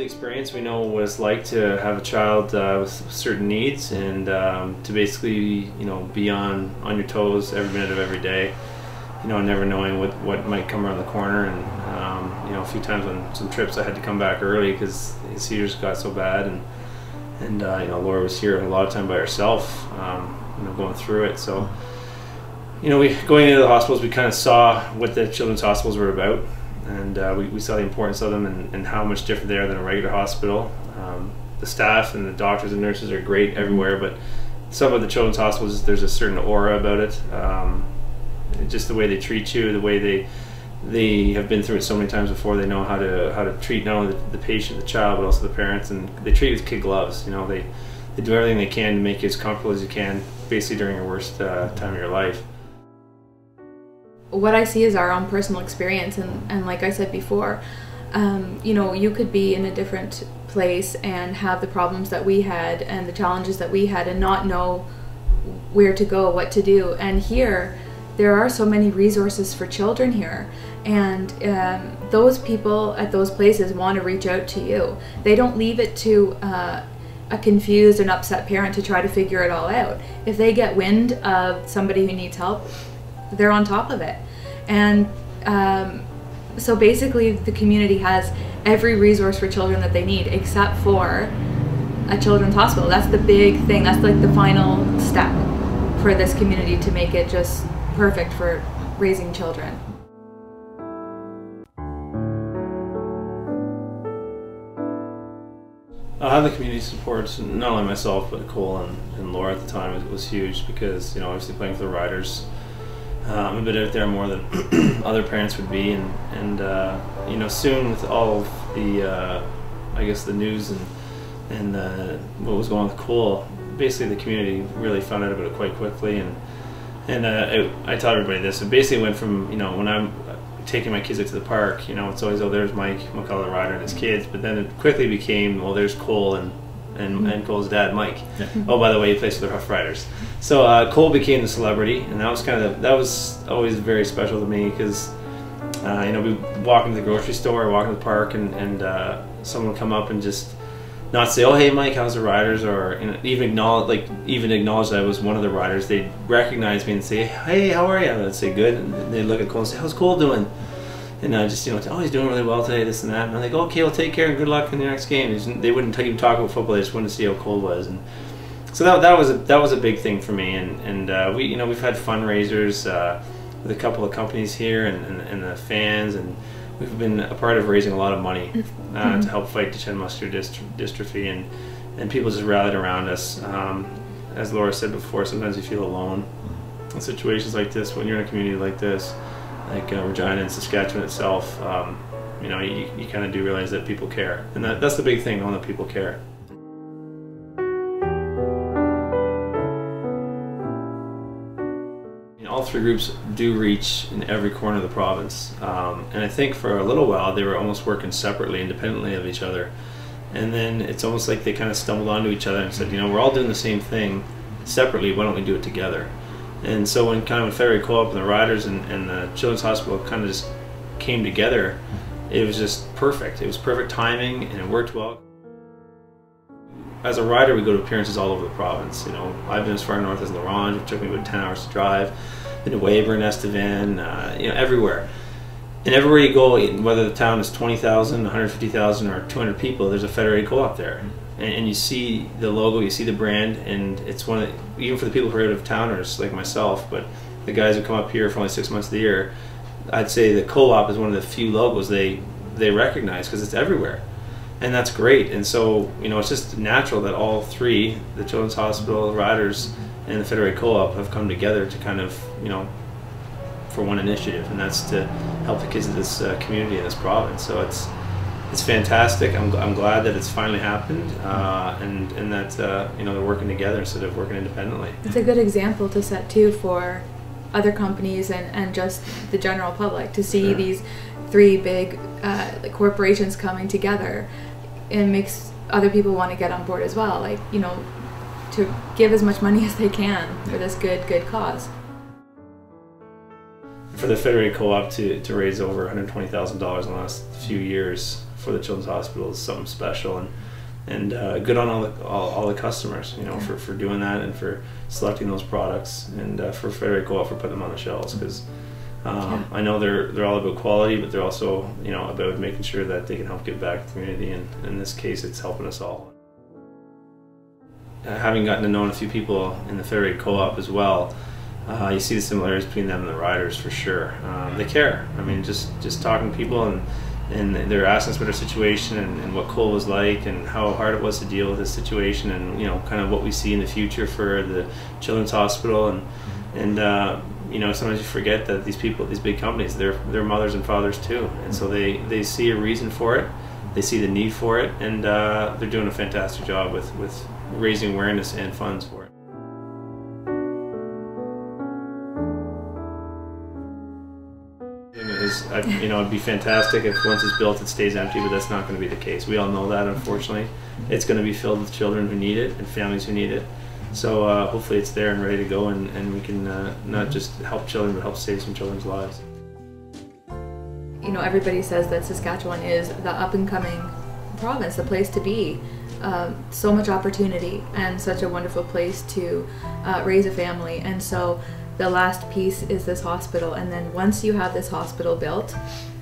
experience. We know what it's like to have a child with certain needs, and to basically, be on your toes every minute of every day. Never knowing what might come around the corner, and a few times on some trips I had to come back early because his seizures got so bad, and Laura was here a lot of time by herself, going through it. So, going into the hospitals, we kind of saw what the children's hospitals were about, and we saw the importance of them and how much different they are than a regular hospital. The staff and the doctors and nurses are great everywhere, but some of the children's hospitals, there's a certain aura about it. Just the way they treat you, the way they have been through it so many times before. They know how to treat not only the patient, the child, but also the parents, and they treat you with kid gloves. They do everything they can to make you as comfortable as you can, basically during your worst time of your life. What I see is our own personal experience, and like I said before, you could be in a different place and have the problems that we had and the challenges that we had and not know where to go, what to do. And here, there are so many resources for children here, and those people at those places want to reach out to you. They don't leave it to a confused and upset parent to try to figure it all out. If they get wind of somebody who needs help, they're on top of it. And so basically the community has every resource for children that they need except for a children's hospital. That's the big thing. That's like the final step for this community to make it just perfect for raising children. Having the community supports, not only myself but Cole and Laura at the time, it was huge because obviously playing for the Riders, I'm a bit out there more than other parents would be, and soon with all of the I guess the news and what was going on with Cole, basically the community really found out about it quite quickly, and I taught everybody this. It basically went from, when I'm taking my kids out to the park, it's always, oh, there's Mike McCullough, the rider, and his kids. But then it quickly became, well, there's Cole and Cole's dad, Mike. Yeah. Oh, by the way, he plays for the Roughriders. So Cole became the celebrity, and that was always very special to me because, we walk into the grocery store, walk into the park, and someone would come up and just not say, oh, hey Mike, how's the Riders, or even acknowledge that I was one of the Riders. They'd recognize me and say, hey, how are you? And I'd say good, and they'd look at Cole and say, how's Cole doing? And I just oh, he's doing really well today, this and that. And I'm like, okay, well, take care and good luck in your next game. They wouldn't even talk about football. They just wanted to see how Cole was, and so that was a big thing for me. And we've had fundraisers with a couple of companies here and the fans, and we've been a part of raising a lot of money to help fight Duchenne muscular dystrophy, and people just rallied around us. As Laura said before, sometimes you feel alone in situations like this. When you're in a community like this, like Regina and Saskatchewan itself, you kind of do realize that people care, and that's the big thing, knowing that people care. All three groups do reach in every corner of the province, and I think for a little while they were almost working separately, independently of each other, and then it's almost like they kind of stumbled onto each other and said, we're all doing the same thing separately, why don't we do it together? And so when kind of Federal Co-op and the Riders and the Children's Hospital kind of just came together, it was just perfect. It was perfect timing, and it worked well. As a rider, we go to appearances all over the province. I've been as far north as La Ronge. It took me about 10 hours to drive. Been to Weyburn, Estevan, everywhere. And everywhere you go, whether the town is 20,000, 150,000, or 200 people, there's a Federated Co-op there. And you see the logo, you see the brand, and it's one of the, even for the people who are out of towners like myself, but the guys who come up here for only 6 months of the year, I'd say the Co-op is one of the few logos they recognize because it's everywhere. And that's great. And so, it's just natural that all three, the Children's Hospital, Riders, and the Federated Co-op, have come together to kind of, for one initiative, and that's to help the kids of this community in this province. So it's fantastic. I'm glad that it's finally happened, and that they're working together instead of working independently. It's a good example to set too for other companies and just the general public to see these three big corporations coming together. It makes other people want to get on board as well, to give as much money as they can for this good cause. For the Federated Co-op to raise over $120,000 in the last few years for the Children's Hospital is something special, and good on all the customers, you know, for doing that and for selecting those products, and for Federated Co-op for putting them on the shelves, because I know they're all about quality, but they're also, you know, about making sure that they can help give back to the community, and in this case it's helping us all. Having gotten to know a few people in the Federated Co-op as well, you see the similarities between them and the riders for sure. They care. I mean, just talking to people, and they're asking us about our situation and what Cole was like and how hard it was to deal with this situation, and, you know, kind of what we see in the future for the Children's Hospital, and you know, sometimes you forget that these people, these big companies, they're mothers and fathers too, and so they see a reason for it, they see the need for it, and they're doing a fantastic job with raising awareness and funds for it. You know, it'd be fantastic if once it's built it stays empty, but that's not going to be the case. We all know that, unfortunately. It's going to be filled with children who need it and families who need it. So hopefully it's there and ready to go, and we can not just help children, but help save some children's lives. You know, everybody says that Saskatchewan is the up-and-coming province, the place to be. So much opportunity and such a wonderful place to raise a family, and so the last piece is this hospital, and then once you have this hospital built,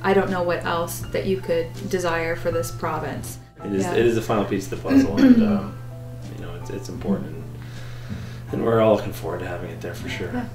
I don't know what else that you could desire for this province. It is the final piece of the puzzle, and you know, it's important, and we're all looking forward to having it there for sure. Yeah.